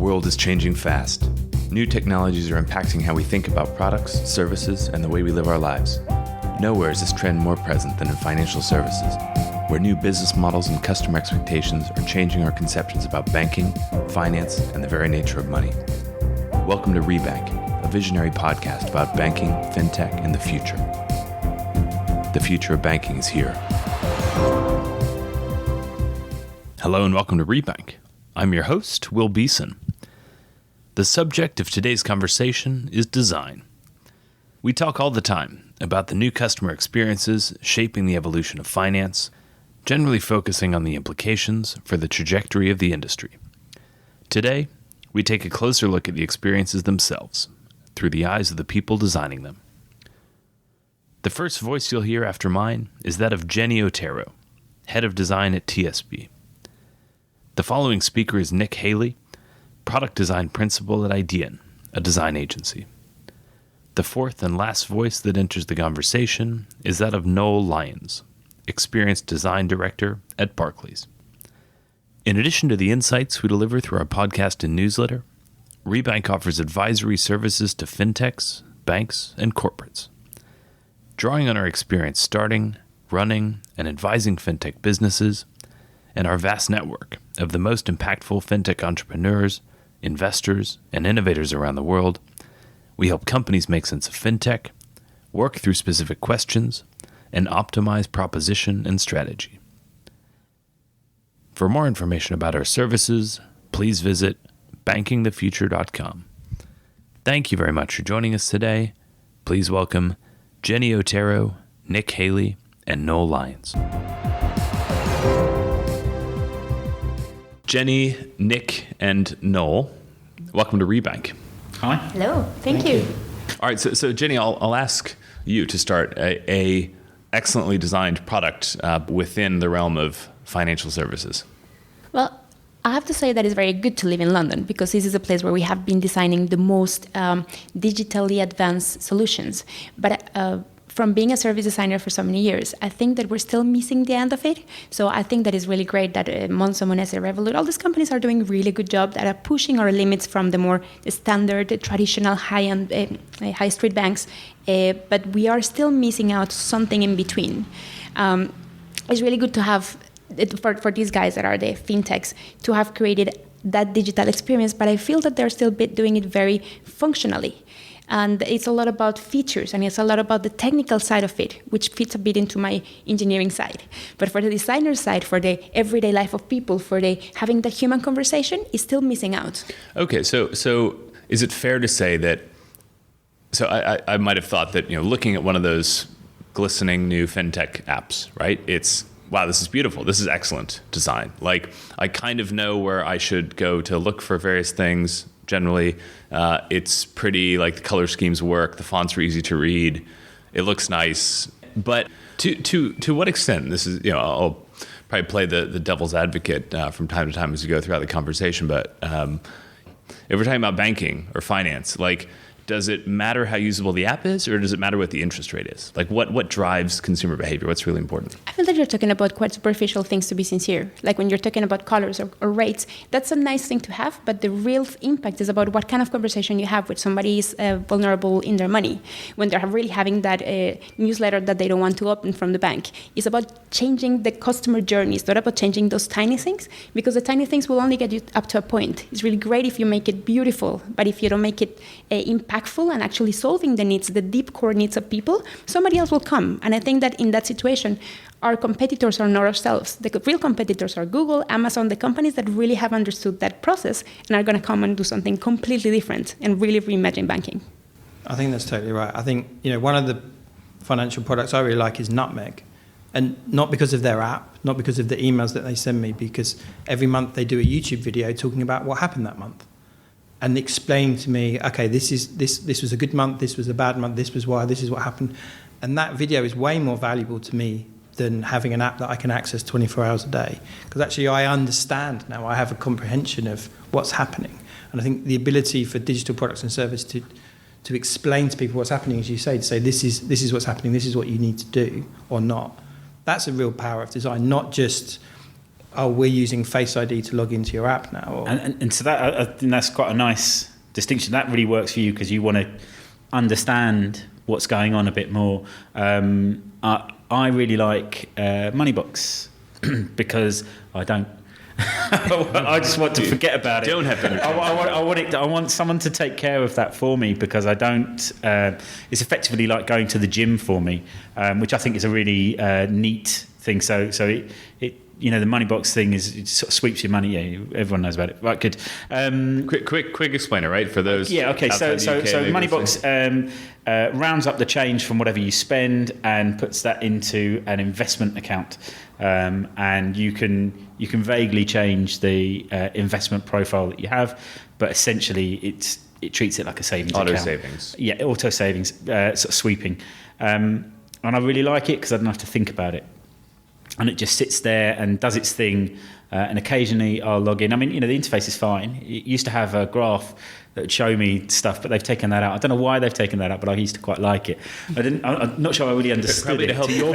world is changing fast. New technologies are impacting how we think about products, services, and the way we live our lives. Nowhere is this trend more present than in financial services, where new business models and customer expectations are changing our conceptions about banking, finance, and the very nature of money. Welcome to Rebank, a visionary podcast about banking, fintech, and the future. The future of banking is here. Hello and welcome to Rebank. I'm your host, Will Beeson. The subject of today's conversation is design. We talk all the time about the new customer experiences shaping the evolution of finance, generally focusing on the implications for the trajectory of the industry. Today, we take a closer look at the experiences themselves, through the eyes of the people designing them. The first voice you'll hear after mine is that of Yenny Otero, head of design at TSB. The following speaker is Nick Haley, product design principal at Idean, a design agency. The fourth and last voice that enters the conversation is that of Noel Lyons, experienced design director at Barclays. In addition to the insights we deliver through our podcast and newsletter, Rebank offers advisory services to fintechs, banks, and corporates. Drawing on our experience starting, running, and advising fintech businesses, and our vast network of the most impactful fintech entrepreneurs, investors, and innovators around the world, we help companies make sense of fintech, work through specific questions, and optimize proposition and strategy. For more information about our services, please visit bankingthefuture.com. Thank you very much for joining us today. Please welcome Yenny Otero, Nick Haley, and Noel Lyons. Yenny, Nick, and Noel, welcome to Rebank. Hi. Hello. Thank you. All right, so Yenny, I'll ask you to start a excellently designed product within the realm of financial services. Well, I have to say that it's very good to live in London because this is a place where we have been designing the most digitally advanced solutions. But from being a service designer for so many years, I think that we're still missing the end of it. So I think that it's really great that Monzo, Monese, Revolut, all these companies are doing a really good job that are pushing our limits from the more standard, traditional, high-end, high street banks. But we are still missing out something in between. It's really good to have, for these guys that are the fintechs, to have created that digital experience, but I feel that they're still doing it very functionally. And it's a lot about features, and it's a lot about the technical side of it, which fits a bit into my engineering side. But for the designer side, for the everyday life of people, for the having the human conversation, is still missing out. Okay, so is it fair to say that? So I might have thought that looking at one of those glistening new fintech apps, right? It's wow, this is beautiful. This is excellent design. Like I kind of know where I should go to look for various things. Generally, it's pretty, like the color schemes work, the fonts are easy to read, it looks nice. But to what extent, this is, I'll probably play the devil's advocate from time to time as we go throughout the conversation, but if we're talking about banking or finance, like, does it matter how usable the app is, or does it matter what the interest rate is? Like what drives consumer behavior? What's really important? I feel that you're talking about quite superficial things, to be sincere. Like when you're talking about colors or rates, that's a nice thing to have, but the real impact is about what kind of conversation you have with somebody is vulnerable in their money. When they're really having that newsletter that they don't want to open from the bank. It's about changing the customer journey. It's not about changing those tiny things, because the tiny things will only get you up to a point. It's really great if you make it beautiful, but if you don't make it impactful and actually solving the needs, the deep core needs of people, somebody else will come. And I think that in that situation, our competitors are not ourselves. The real competitors are Google, Amazon, the companies that really have understood that process and are going to come and do something completely different and really reimagine banking. I think that's totally right. I think, one of the financial products I really like is Nutmeg. And not because of their app, not because of the emails that they send me, because every month they do a YouTube video talking about what happened that month. And explain to me, okay, this was a good month, this was a bad month, this was why, this is what happened. And that video is way more valuable to me than having an app that I can access 24 hours a day. Because actually I understand now, I have a comprehension of what's happening. And I think the ability for digital products and services to explain to people what's happening, as you say, to say this is what's happening, this is what you need to do or not. That's a real power of design, not just oh, we're using Face ID to log into your app now. Or, and so that, I think that's quite a nice distinction. That really works for you because you want to understand what's going on a bit more. I really like Moneybox because I don't. I just want to forget about it. Don't have to. I want someone to take care of that for me because I don't. It's effectively like going to the gym for me, which I think is a really neat thing. So it the Moneybox thing is it sort of sweeps your money. Yeah, everyone knows about it. Right, good. Quick explainer, right? For those. Yeah. Okay. So Moneybox rounds up the change from whatever you spend and puts that into an investment account, and you can vaguely change the investment profile that you have, but essentially it treats it like a savings account. Auto savings. Yeah, auto savings, sort of sweeping, and I really like it because I don't have to think about it. And it just sits there and does its thing. And occasionally I'll log in. I mean, the interface is fine. It used to have a graph that would show me stuff, but they've taken that out. I don't know why they've taken that out, but I used to quite like it. I'm not sure I really understood probably it. To help you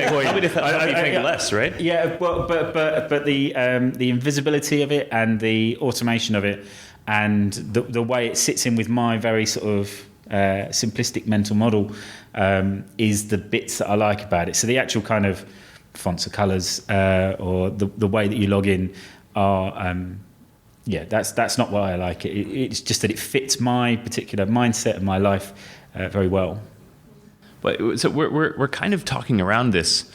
think less, right? Yeah, but the invisibility of it and the automation of it and the way it sits in with my very sort of simplistic mental model is the bits that I like about it. So the actual kind of fonts or colours or the way that you log in are that's not why I like it. It's just that it fits my particular mindset and my life very well. But so we're kind of talking around this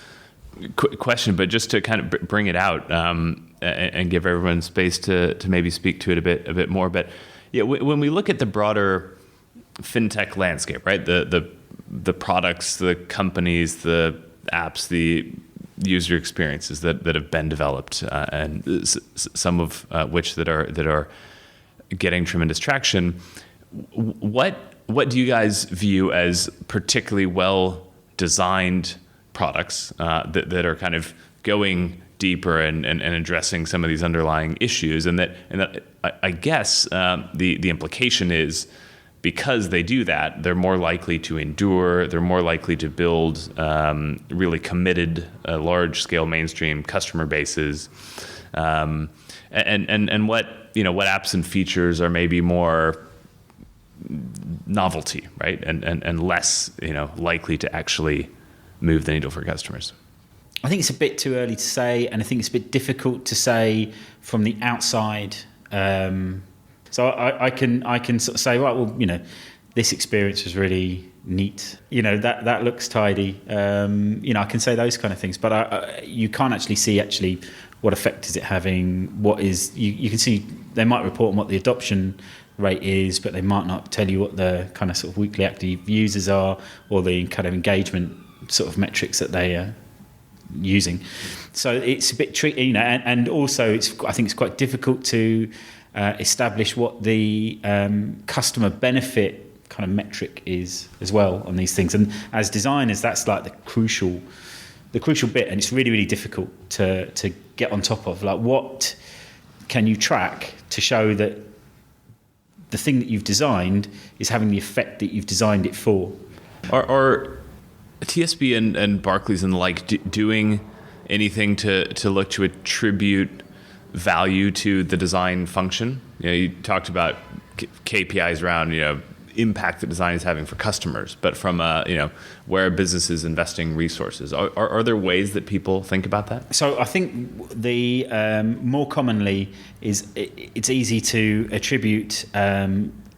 question, but just to kind of bring it out and give everyone space to maybe speak to it a bit more. But yeah, when we look at the broader fintech landscape, right? The products, the companies, the apps, the user experiences that have been developed, and some of which that are getting tremendous traction. What do you guys view as particularly well designed products that are kind of going deeper and addressing some of these underlying issues? And that I guess the implication is, because they do that, they're more likely to endure. They're more likely to build really committed, large-scale mainstream customer bases. And what apps and features are maybe more novelty, right? And less likely to actually move the needle for customers. I think it's a bit too early to say, and I think it's a bit difficult to say from the outside. So I can sort of say, right, well, this experience was really neat. That looks tidy. I can say those kind of things, but you can't actually see what effect is it having. What is you can see they might report on what the adoption rate is, but they might not tell you what the kind of sort of weekly active users are or the kind of engagement sort of metrics that they are using. So it's a bit tricky, and also I think it's quite difficult to establish what the customer benefit kind of metric is as well on these things. And as designers, that's like the crucial bit, and it's really, really difficult to get on top of. Like, what can you track to show that the thing that you've designed is having the effect that you've designed it for? Are TSB and Barclays and the like doing anything to look to attribute value to the design function? You talked about KPIs around impact that design is having for customers, but from where a business is investing resources, are there ways that people think about that? So I think the more commonly is it's easy to attribute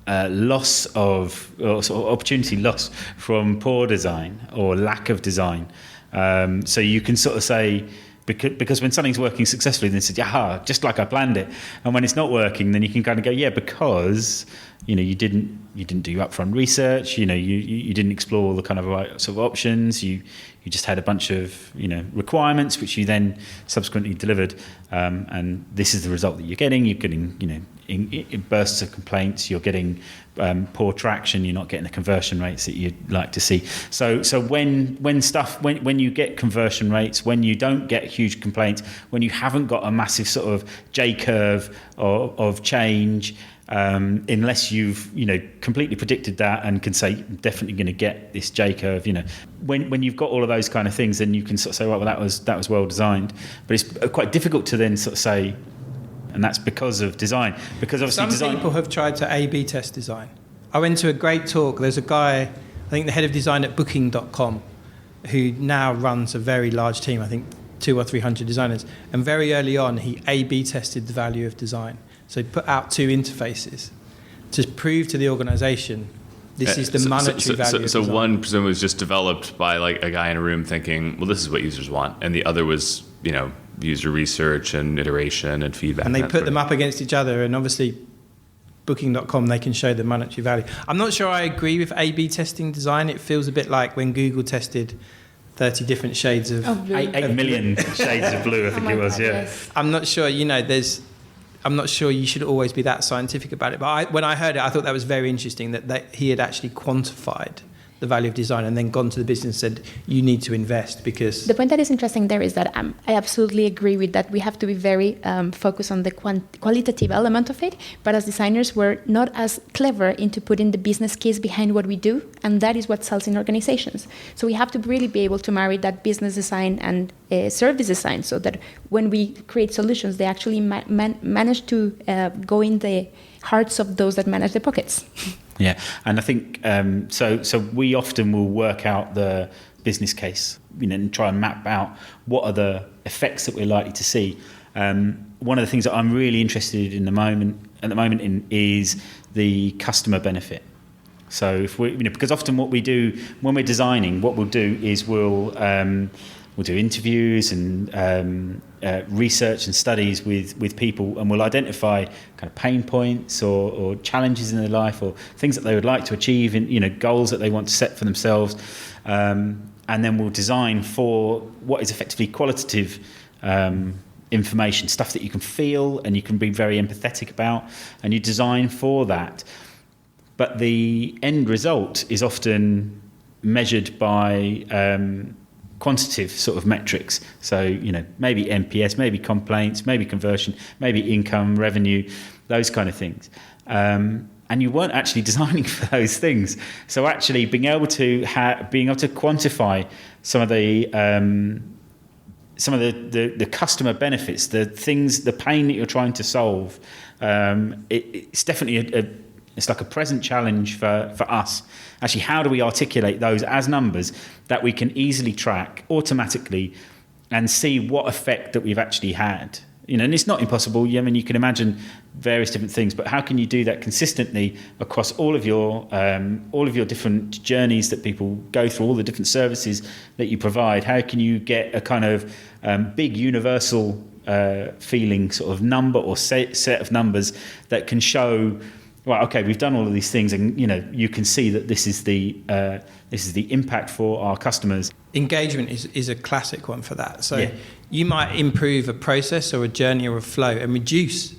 loss of or sort of opportunity loss from poor design or lack of design. So you can sort of say, because when something's working successfully, then it's just like I planned it. And when it's not working, then you can kind of go, because you didn't do upfront research, you didn't explore all the kind of right sort of options, you just had a bunch of requirements which you then subsequently delivered, and this is the result that you're getting in bursts of complaints, you're getting poor traction, you're not getting the conversion rates that you'd like to see. So when you get conversion rates, when you don't get huge complaints, when you haven't got a massive sort of J curve of change, unless you've completely predicted that and can say I'm definitely going to get this J curve, when you've got all of those kind of things, then you can sort of say, well, that was well designed. But it's quite difficult to then sort of say, and that's because of design. Because obviously some people have tried to A/B test design. I went to a great talk. There's a guy, I think the head of design at Booking.com, who now runs a very large team. I think 200 or 300 designers. And very early on, he A/B tested the value of design. So he put out 2 interfaces to prove to the organisation this is the monetary value. So one presumably was just developed by like a guy in a room thinking, well, this is what users want, and the other was user research and iteration and feedback. And they put them up against each other, and obviously Booking.com, they can show the monetary value. I'm not sure I agree with A/B testing design. It feels a bit like when Google tested 30 different shades of... 8 million shades of blue, I think it was, God, yeah. Yes. I'm not sure, I'm not sure you should always be that scientific about it. But when I heard it, I thought that was very interesting that he had actually quantified the value of design and then gone to the business and said, you need to invest because... The point that is interesting there is that I absolutely agree with that. We have to be very focused on the qualitative element of it. But as designers, we're not as clever into putting the business case behind what we do. And that is what sells in organizations. So we have to really be able to marry that business design and service design so that when we create solutions, they actually manage to go in the hearts of those that manage the pockets. Yeah, and I think so we often will work out the business case, and try and map out what are the effects that we're likely to see. One of the things that I'm really interested in at the moment is the customer benefit. So if we, because often what we do when we're designing, what we'll do is we'll do interviews and research and studies with people, and we'll identify kind of pain points or challenges in their life or things that they would like to achieve, and goals that they want to set for themselves, and then we'll design for what is effectively qualitative information, stuff that you can feel and you can be very empathetic about, and you design for that. But the end result is often measured by quantitative sort of metrics. So, maybe NPS, maybe complaints, maybe conversion, maybe income, revenue, those kind of things. And you weren't actually designing for those things. So actually being able to quantify some of the customer benefits, the things, the pain that you're trying to solve, it's definitely it's like a present challenge for us. Actually, how do we articulate those as numbers that we can easily track automatically and see what effect that we've actually had? And it's not impossible. I mean, you can imagine various different things, but how can you do that consistently across all of your different journeys that people go through, all the different services that you provide? How can you get a kind of big universal feeling sort of number or set of numbers that can show, right, okay, we've done all of these things, and you can see that this is the impact for our customers. Engagement is a classic one for that. So you might improve a process or a journey or a flow and reduce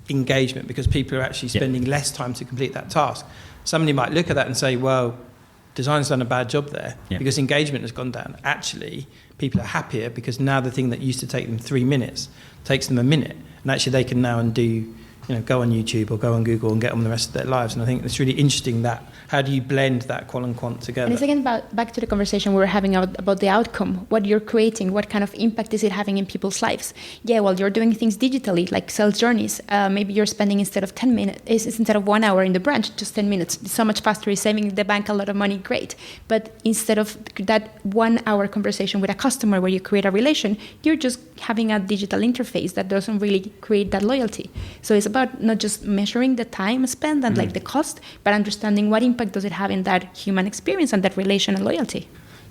engagement because people are actually spending less time to complete that task. Somebody might look at that and say, well, design's done a bad job there because engagement has gone down. Actually, people are happier because now the thing that used to take them 3 minutes takes them a minute, and actually they can now undo, go on YouTube or go on Google and get on with the rest of their lives. And I think it's really interesting that how do you blend that qual and quant together? And it's again back to the conversation we were having about the outcome, what you're creating, what kind of impact is it having in people's lives? Yeah, well, you're doing things digitally, like sales journeys. Maybe you're spending instead of 1 hour in the branch, just 10 minutes. It's so much faster, you're saving the bank a lot of money, great. But instead of that 1 hour conversation with a customer where you create a relation, you're just having a digital interface that doesn't really create that loyalty. So it's about not just measuring the time spent and like the cost, but understanding what impact does it have in that human experience and that relation and loyalty.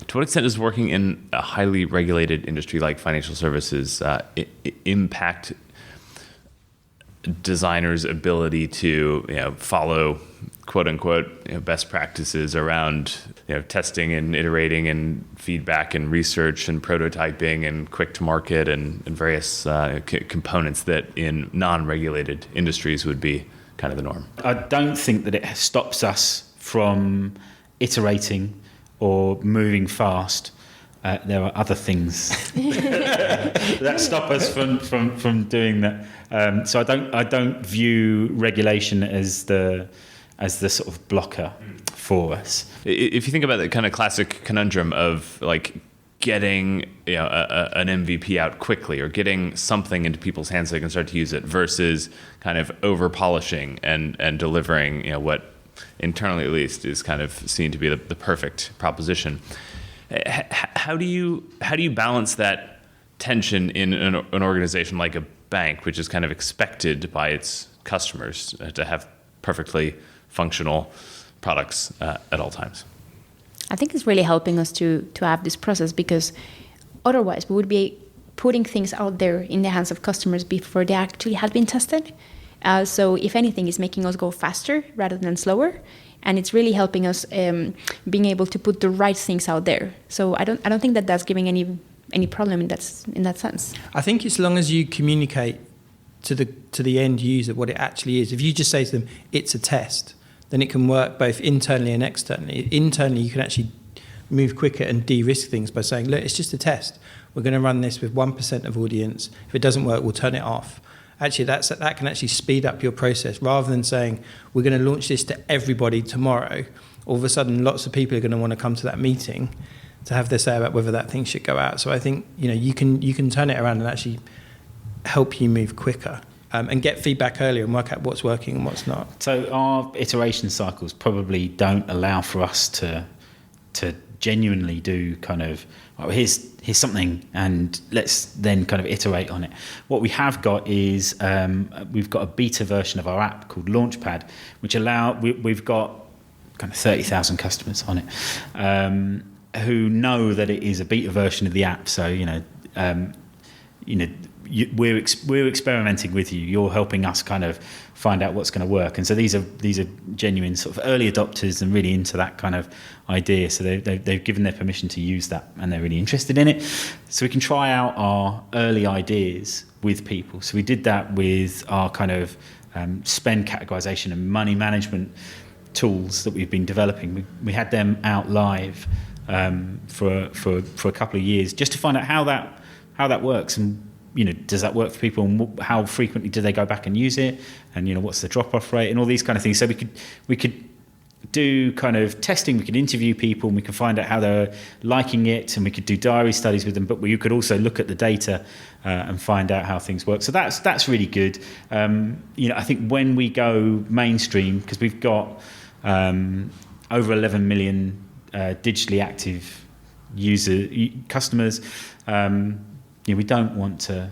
To what extent does working in a highly regulated industry like financial services impact designers' ability to follow quote unquote best practices around testing and iterating and feedback and research and prototyping and quick to market and various components that in non-regulated industries would be kind of the norm. I don't think that it stops us from iterating or moving fast. There are other things that stop us from doing that. So I don't view regulation as the sort of blocker for us. If you think about the kind of classic conundrum of like getting an MVP out quickly or getting something into people's hands so they can start to use it versus kind of over polishing and delivering what internally at least is kind of seen to be the perfect proposition. How do you balance that tension in an organization like a bank, which is kind of expected by its customers to have perfectly functional products at all times? I think it's really helping us to have this process, because otherwise we would be putting things out there in the hands of customers before they actually had been tested. So if anything, it's making us go faster rather than slower. And it's really helping us being able to put the right things out there. So I don't think that that's giving any problem in that sense. I think as long as you communicate to the end user what it actually is. If you just say to them, it's a test, then it can work both internally and externally. Internally, you can actually move quicker and de-risk things by saying, look, it's just a test. We're going to run this with 1% of audience. If it doesn't work, we'll turn it off. Actually, that can actually speed up your process, rather than saying, we're going to launch this to everybody tomorrow. All of a sudden, lots of people are going to want to come to that meeting to have their say about whether that thing should go out. So I think you can turn it around and actually help you move quicker and get feedback earlier and work out what's working and what's not. So our iteration cycles probably don't allow for us to genuinely do kind of, here's something and let's then kind of iterate on it. What we have got is we've got a beta version of our app called Launchpad, which we've got kind of 30,000 customers on it who know that it is a beta version of the app. So we're experimenting with you. You're helping us kind of find out what's going to work. And so these are genuine sort of early adopters and really into that kind of idea. So they've given their permission to use that and they're really interested in it. So we can try out our early ideas with people. So we did that with our kind of spend categorization and money management tools that we've been developing. We had them out live for a couple of years just to find out how that works, and does that work for people, and how frequently do they go back and use it, and what's the drop-off rate and all these kind of things. So we could do kind of testing, we could interview people, and we could find out how they're liking it, and we could do diary studies with them, but you could also look at the data and find out how things work. So that's really good. I think when we go mainstream, because we've got over 11 million digitally active customers, we don't want to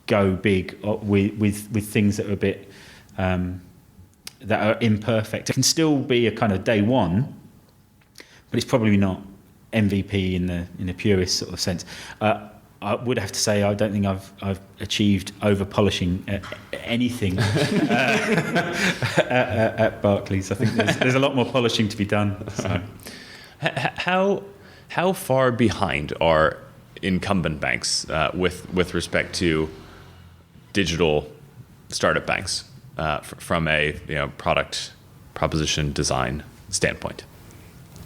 go big with things that are a bit that are imperfect. It can still be a kind of day one, but it's probably not MVP in the purest sort of sense. I would have to say I don't think I've achieved over polishing anything at Barclays. I think there's a lot more polishing to be done. So. How far behind are incumbent banks with respect to digital startup banks from a product proposition design standpoint?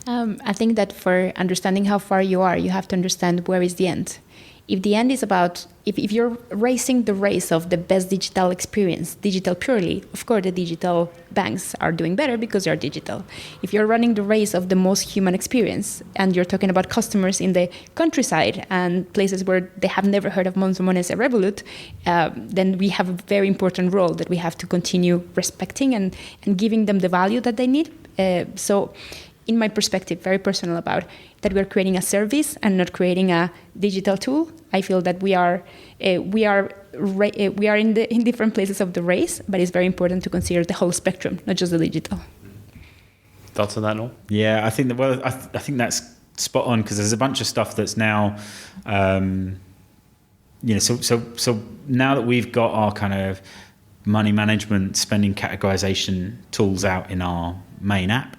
I think that for understanding how far you are, you have to understand where is the end. If the end is about, if you're racing the race of the best digital experience, digital purely, of course the digital banks are doing better because they're digital. If you're running the race of the most human experience, and you're talking about customers in the countryside and places where they have never heard of Monzo or Revolut, then we have a very important role that we have to continue respecting and giving them the value that they need. So in my perspective, very personal about that, we're creating a service and not creating a digital tool. I feel that we are in different places of the race, but it's very important to consider the whole spectrum, not just the digital. Thoughts on that, Noel? Yeah, I think think that's spot on, because there's a bunch of stuff that's now, so now that we've got our kind of money management, spending categorization tools out in our main app.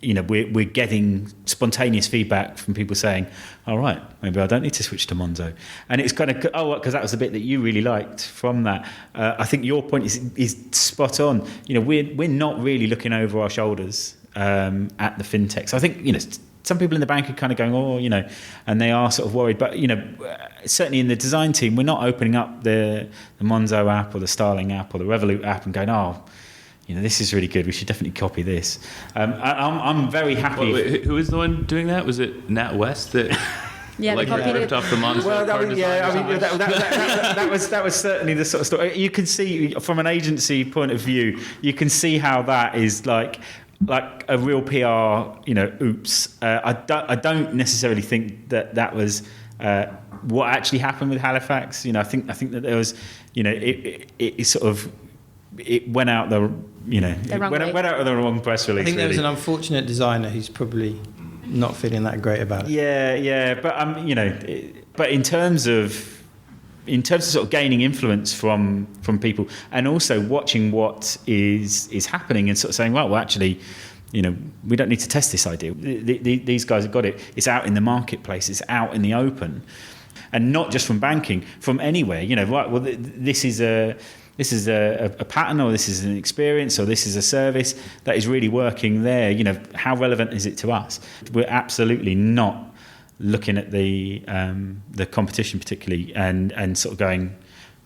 We're getting spontaneous feedback from people saying, all right, maybe I don't need to switch to Monzo. And it's kind of, because that was the bit that you really liked from that. I think your point is spot on. We're not really looking over our shoulders at the fintechs. I think, some people in the bank are kind of going, and they are sort of worried. But, certainly in the design team, we're not opening up the Monzo app or the Starling app or the Revolut app and going, this is really good. We should definitely copy this. I'm very happy. Wait, who was the one doing that? Was it NatWest that ripped off the Monzo? Well, that was certainly the sort of story. You can see from an agency point of view, you can see how that is like a real PR. Oops. I don't necessarily think that was what actually happened with Halifax. I think that there was, it sort of. It went out went out of the wrong press release. I think there was an unfortunate designer who's probably not feeling that great about it. Yeah, but but in terms of sort of gaining influence from people, and also watching what is happening and sort of saying, well, actually, we don't need to test this idea. These guys have got it. It's out in the marketplace. It's out in the open, and not just from banking, from anywhere. Right? Well, this is a pattern, or this is an experience, or this is a service that is really working there. How relevant is it to us? We're absolutely not looking at the competition particularly and sort of going,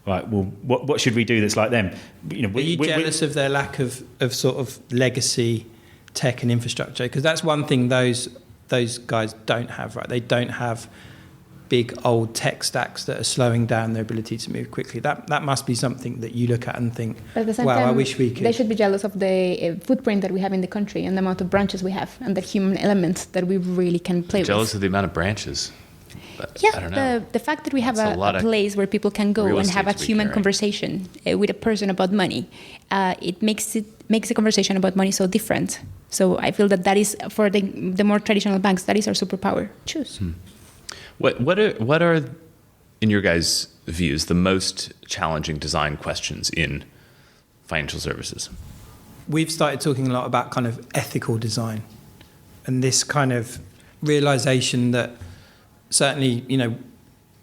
right, well, what should we do that's like them? Are you jealous of their lack of sort of legacy tech and infrastructure? Because that's one thing those guys don't have, right? They don't have big old tech stacks that are slowing down their ability to move quickly. That must be something that you look at and think, but at the same wow, time, I wish we could. They should be jealous of the footprint that we have in the country and the amount of branches we have and the human element that we really can play with. Jealous of the amount of branches. But yeah, I don't know. The fact that we have a place where people can go real and have a estate to be human carrying. conversation with a person about money, it makes the conversation about money so different. So I feel that is, for the more traditional banks, that is our superpower. Choose. What are, in your guys' views, the most challenging design questions in financial services? We've started talking a lot about kind of ethical design, and this kind of realization that certainly,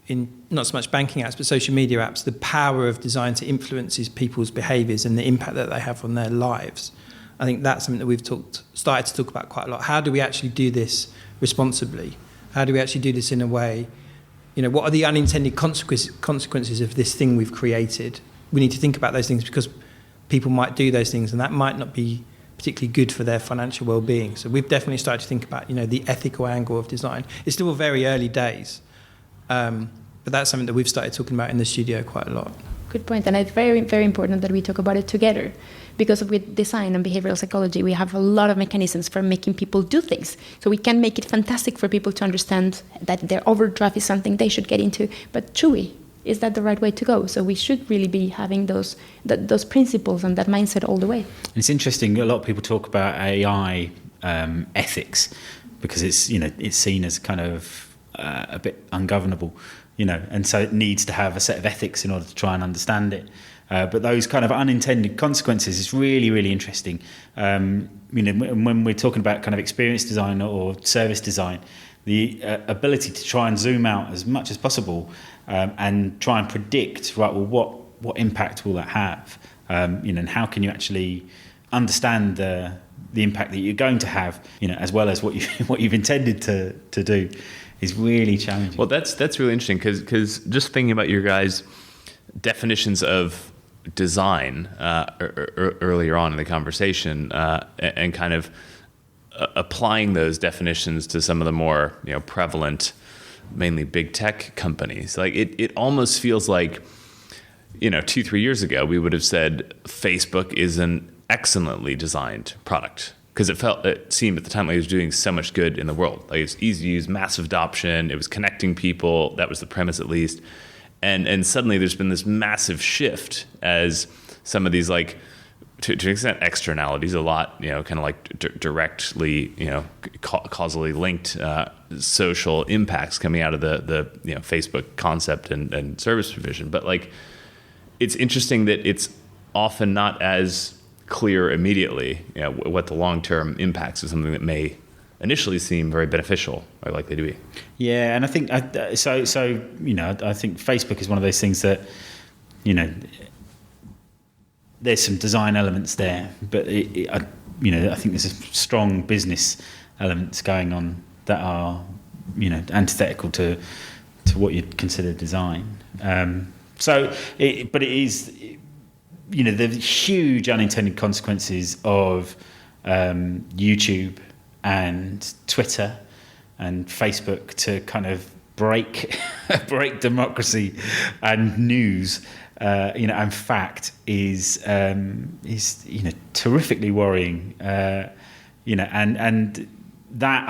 in not so much banking apps, but social media apps, the power of design to influences people's behaviours and the impact that they have on their lives. I think that's something that we've started to talk about quite a lot. How do we actually do this responsibly? How do we actually do this in a way, what are the unintended consequences of this thing we've created? We need to think about those things because people might do those things and that might not be particularly good for their financial well-being. So we've definitely started to think about, the ethical angle of design. It's still very early days, but that's something that we've started talking about in the studio quite a lot. Good point, and it's very, very important that we talk about it together, because with design and behavioral psychology, we have a lot of mechanisms for making people do things. So we can make it fantastic for people to understand that their overdraft is something they should get into, but truly, is that the right way to go? So we should really be having those principles and that mindset all the way. It's interesting. A lot of people talk about AI ethics because it's seen as kind of a bit ungovernable, and so it needs to have a set of ethics in order to try and understand it. But those kind of unintended consequences is really, really interesting. When we're talking about kind of experience design or service design, the ability to try and zoom out as much as possible and try and predict, right, well, what impact will that have? And how can you actually understand the impact that you're going to have, as well as what you've intended to do, is really challenging. Well, that's really interesting because just thinking about your guys' definitions of design earlier on in the conversation and kind of applying those definitions to some of the more prevalent, mainly big tech companies. Like it almost feels like 2-3 years ago we would have said Facebook is an excellently designed product because it seemed at the time like it was doing so much good in the world. Like it was easy to use, massive adoption, it was connecting people. That was the premise at least. And suddenly there's been this massive shift as some of these, like, to an extent, externalities, a lot, kind of like directly, causally linked social impacts coming out of the Facebook concept and service provision. But like, it's interesting that it's often not as clear immediately, what the long-term impacts of something that may initially seem very beneficial are likely to be. Yeah, and I think I think Facebook is one of those things that, there's some design elements there, but I think there's a strong business elements going on that are, antithetical to what you'd consider design. But it is, the huge unintended consequences of YouTube and Twitter and Facebook to kind of break democracy and news, and fact is terrifically worrying, and that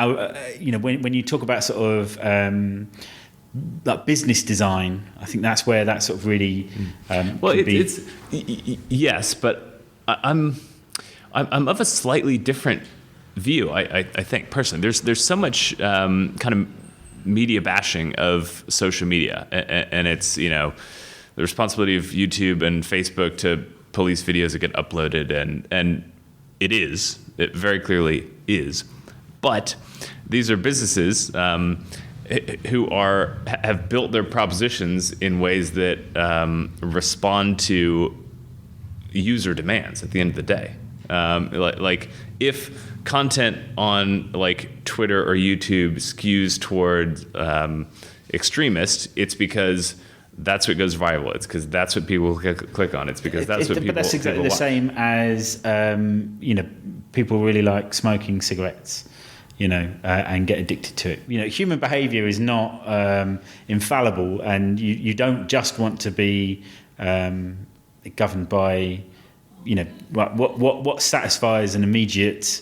when you talk about sort of like business design, I think that's where that sort of really yes, but I'm of a slightly different view. I think personally, there's so much kind of media bashing of social media, and it's the responsibility of YouTube and Facebook to police videos that get uploaded, and it very clearly is, but these are businesses who have built their propositions in ways that respond to user demands at the end of the day. Like if content on like Twitter or YouTube skews toward extremist, it's because that's what goes viral. It's because that's what people click on. It's because that's what people. But that's exactly the same as people really like smoking cigarettes, and get addicted to it. Human behaviour is not infallible, and you don't just want to be governed by what satisfies an immediate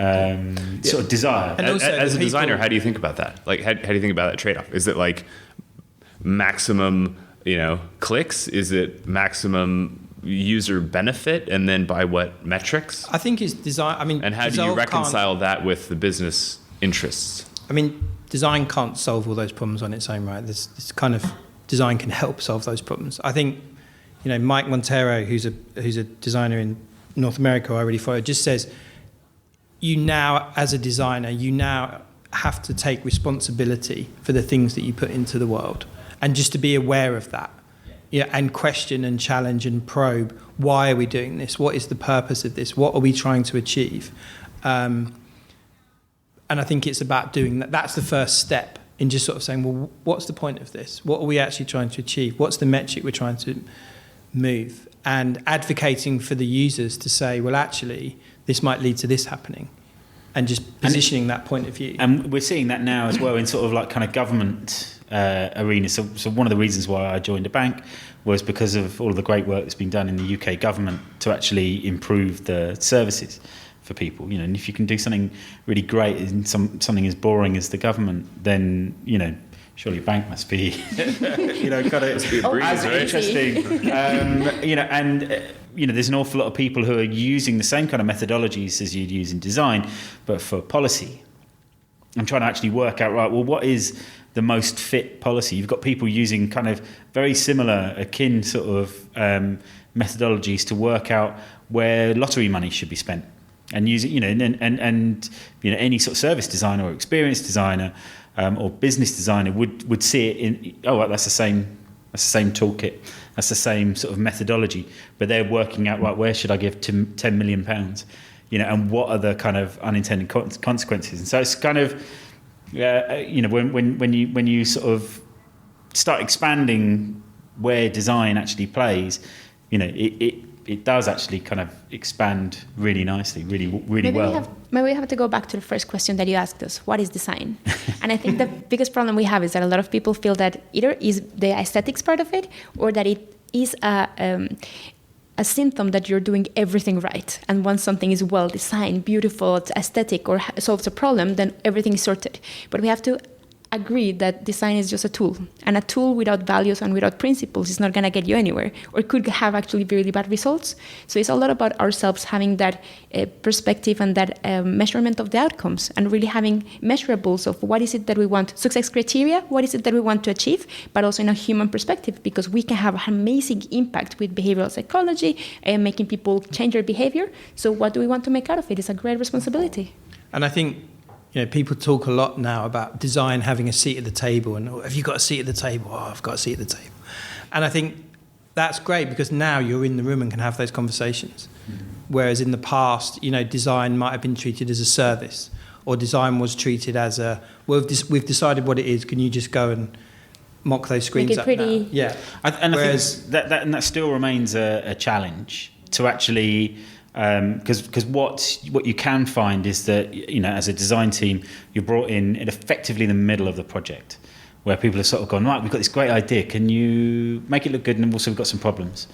sort of desire. And also, as a designer, how do you think about that? Like, how do you think about that trade-off? Is it like maximum, clicks? Is it maximum user benefit, and then by what metrics? I think it's design. And how do you reconcile that with the business interests? Design can't solve all those problems on its own, right? This kind of design can help solve those problems. I think, Mike Montero, who's a designer in North America, I really follow, just says, you now, as a designer, have to take responsibility for the things that you put into the world, and just to be aware of that. And question and challenge and probe, why are we doing this? What is the purpose of this? What are we trying to achieve? And I think it's about doing that. That's the first step in just sort of saying, well, what's the point of this? What are we actually trying to achieve? What's the metric we're trying to move? And advocating for the users to say, well, actually, this might lead to this happening. And just positioning that point of view. And we're seeing that now as well in sort of like kind of government arena. So one of the reasons why I joined a bank was because of all of the great work that's been done in the UK government to actually improve the services for people. And if you can do something really great in something as boring as the government, then surely a bank must be kind of as interesting. There's an awful lot of people who are using the same kind of methodologies as you'd use in design, but for policy. I'm trying to actually work out, right, well, what is the most fit policy? You've got people using kind of very similar, akin sort of methodologies to work out where lottery money should be spent, and use it, and any sort of service designer or experience designer or business designer would see it in, that's the same toolkit, that's the same sort of methodology, but they're working out, right, where should I give £10 million, and what are the kind of unintended consequences? And so it's kind of, when you sort of start expanding where design actually plays, it does actually kind of expand really nicely, really well. Maybe we have to go back to the first question that you asked us. What is design? And I think the biggest problem we have is that a lot of people feel that either is the aesthetics part of it, or that it is a symptom that you're doing everything right. And once something is well designed, beautiful, it's aesthetic, or solves a problem, then everything is sorted. But we have to agree that design is just a tool, and a tool without values and without principles is not going to get you anywhere, or could have actually really bad results. So it's a lot about ourselves having that perspective and that measurement of the outcomes, and really having measurables of what is it that we want, success criteria, what is it that we want to achieve, but also in a human perspective, because we can have an amazing impact with behavioral psychology and making people change their behavior. So what do we want to make out of it is a great responsibility. And I think, people talk a lot now about design having a seat at the table, and have you got a seat at the table? Oh, I've got a seat at the table. And I think that's great, because now you're in the room and can have those conversations. Mm-hmm. Whereas in the past, design might have been treated as a service, or design was treated as we've decided what it is. Can you just go and mock those screens Make it up pretty. now? Yeah. And whereas, I think that still remains a challenge to actually. Because what you can find is that as a design team, you're brought in effectively in the middle of the project, where people have sort of gone, right, we've got this great idea, can you make it look good, and also we've got some problems,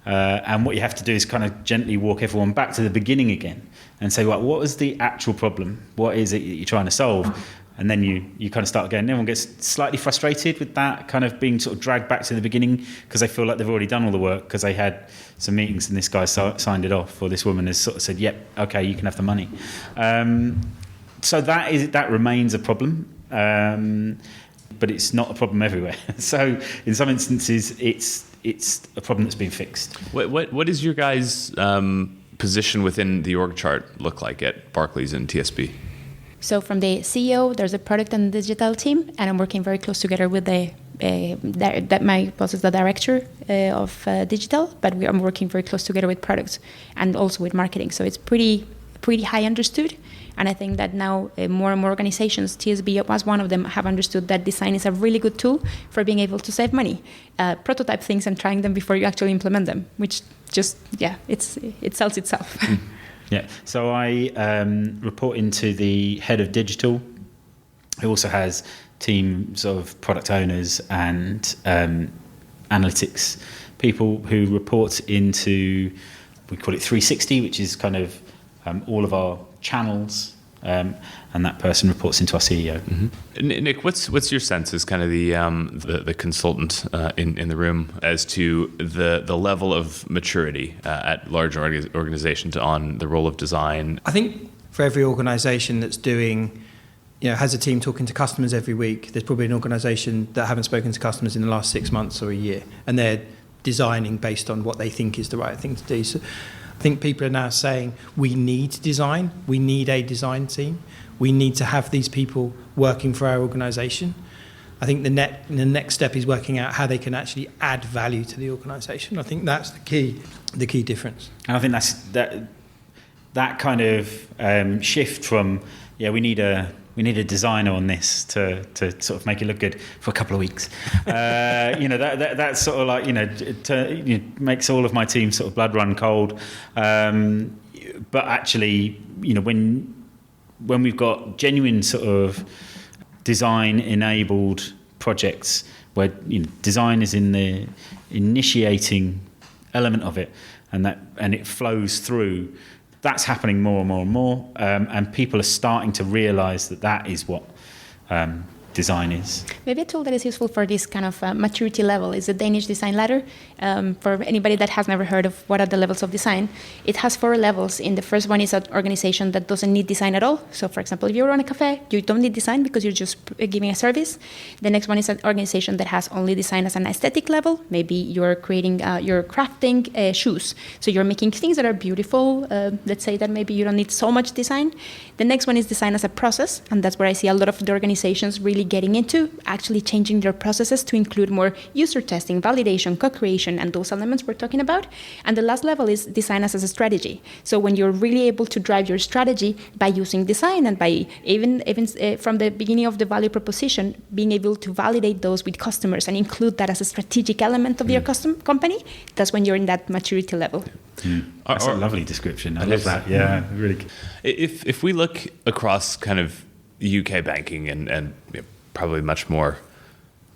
and what you have to do is kind of gently walk everyone back to the beginning again and say, well, what was the actual problem, what is it that you're trying to solve? And then you kind of start again. Everyone gets slightly frustrated with that kind of being sort of dragged back to the beginning, because they feel like they've already done all the work, because they had some meetings and this guy signed it off, or this woman has sort of said, yep, okay, you can have the money. So that remains a problem, but it's not a problem everywhere. So in some instances, it's a problem that's been fixed. What is your guys' position within the org chart look like at Barclays and TSB? So from the CEO, there's a product and digital team, and I'm working very close together with that my boss is the director of digital, but I'm working very close together with products and also with marketing. So it's pretty high understood. And I think that now more and more organizations, TSB was one of them, have understood that design is a really good tool for being able to save money. Prototype things and trying them before you actually implement them, which it sells itself. Yeah, so I report into the head of digital, who also has teams of product owners and analytics people who report into, we call it 360, which is kind of all of our channels, and that person reports into our CEO. Mm-hmm. Nick, what's your sense as kind of the consultant in the room as to the level of maturity at large organizations on the role of design? I think for every organisation that's doing, has a team talking to customers every week, there's probably an organisation that haven't spoken to customers in the last 6 months or a year, and they're designing based on what they think is the right thing to do. So I think people are now saying, we need design, we need a design team, we need to have these people working for our organisation. I think the next step is working out how they can actually add value to the organisation. I think that's the key difference. And I think that's that kind of shift from, we need a designer on this to sort of make it look good for a couple of weeks. That's sort of like, makes all of my team sort of blood run cold. But actually, when we've got genuine sort of design enabled projects where design is in the initiating element of it, and it flows through, that's happening more and more and more, and people are starting to realise that is what design is. Maybe a tool that is useful for this kind of maturity level is the Danish design ladder. For anybody that has never heard of what are the levels of design, it has 4 levels. In the first one is an organization that doesn't need design at all. So for example, if you run a cafe, you don't need design because you're just giving a service. The next one is an organization that has only design as an aesthetic level. Maybe you're creating, you're crafting shoes. So you're making things that are beautiful. Let's say that maybe you don't need so much design. The next one is design as a process, and that's where I see a lot of the organizations really getting into, actually changing their processes to include more user testing, validation, co-creation, and those elements we're talking about. And the last level is design as a strategy. So when you're really able to drive your strategy by using design, and by even from the beginning of the value proposition, being able to validate those with customers and include that as a strategic element of your company, that's when you're in that maturity level. That's a lovely description. I love that. Yeah, really. If we look across kind of UK banking and probably much more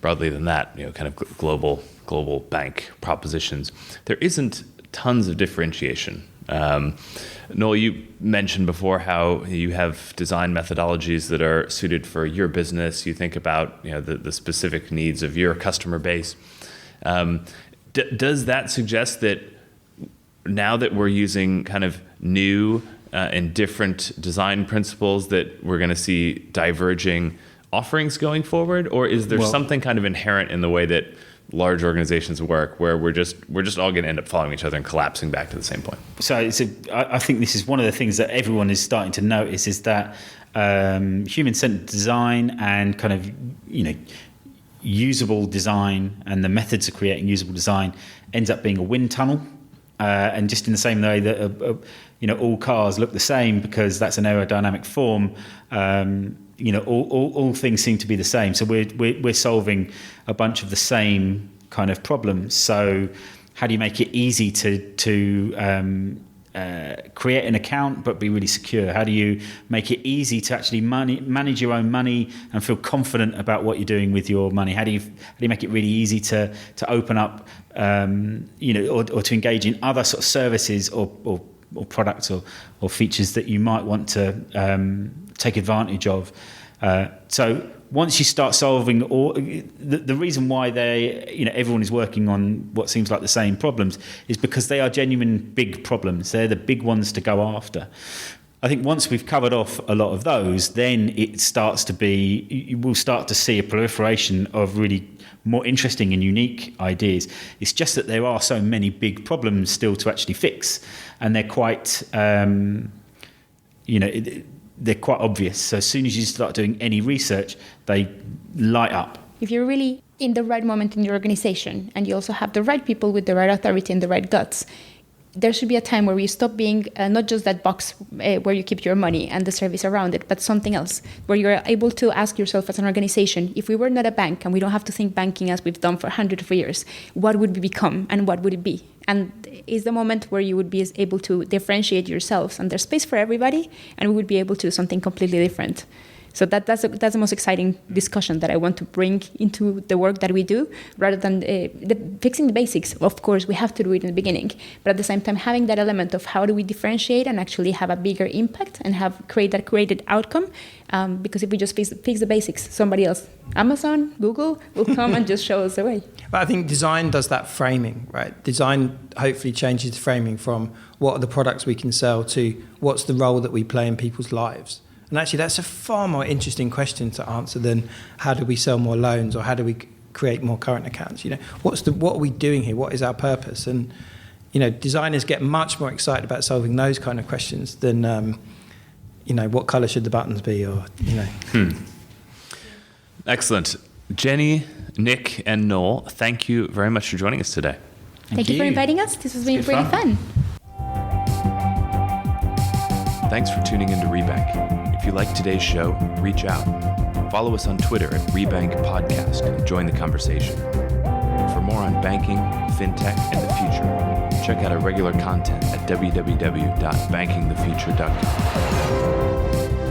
broadly than that, kind of global bank propositions, there isn't tons of differentiation Noel, you mentioned before how you have design methodologies that are suited for your business. You think about the specific needs of your customer base. Does that suggest that now that we're using kind of new and different design principles that we're going to see diverging offerings going forward? Or is there something kind of inherent in the way that large organizations work where we're just all going to end up following each other and collapsing back to the same point? So I think this is one of the things that everyone is starting to notice is that human-centered design and kind of, usable design and the methods of creating usable design ends up being a wind tunnel. And just in the same way that, all cars look the same because that's an aerodynamic form, all things seem to be the same. So we're solving a bunch of the same kind of problems. So how do you make it easy to create an account but be really secure? How do you make it easy to actually manage your own money and feel confident about what you're doing with your money? How do you make it really easy to open up, or to engage in other sort of services or products or features that you might want to take advantage of? So once you start solving all the reason why everyone is working on what seems like the same problems is because they are genuine big problems. They're the big ones to go after. I think once we've covered off a lot of those, then it starts to be, you will start to see a proliferation of really more interesting and unique ideas. It's just that there are so many big problems still to actually fix, and they're quite, they're quite obvious. So as soon as you start doing any research, they light up. If you're really in the right moment in your organization and you also have the right people with the right authority and the right guts, there should be a time where you stop being not just that box where you keep your money and the service around it, but something else, where you're able to ask yourself as an organization, if we were not a bank and we don't have to think banking as we've done for hundreds of years, what would we become and what would it be? And is the moment where you would be able to differentiate yourselves, and there's space for everybody, and we would be able to do something completely different. So that's the most exciting discussion that I want to bring into the work that we do, rather than fixing the basics. Of course, we have to do it in the beginning, but at the same time, having that element of how do we differentiate and actually have a bigger impact and create that created outcome. Because if we just fix the basics, somebody else, Amazon, Google, will come and just show us the way. But I think design does that framing, right? Design hopefully changes the framing from what are the products we can sell to what's the role that we play in people's lives. And actually, that's a far more interesting question to answer than how do we sell more loans or how do we create more current accounts. What are we doing here? What is our purpose? And designers get much more excited about solving those kind of questions than what colour should the buttons be or. Excellent, Jenny, Nick, and Noel. Thank you very much for joining us today. Thank you for inviting us. This has been really fun. Thanks for tuning into Rebank. If you like today's show, reach out. Follow us on Twitter at Rebank Podcast and join the conversation. For more on banking, fintech, and the future, check out our regular content at www.bankingthefuture.com.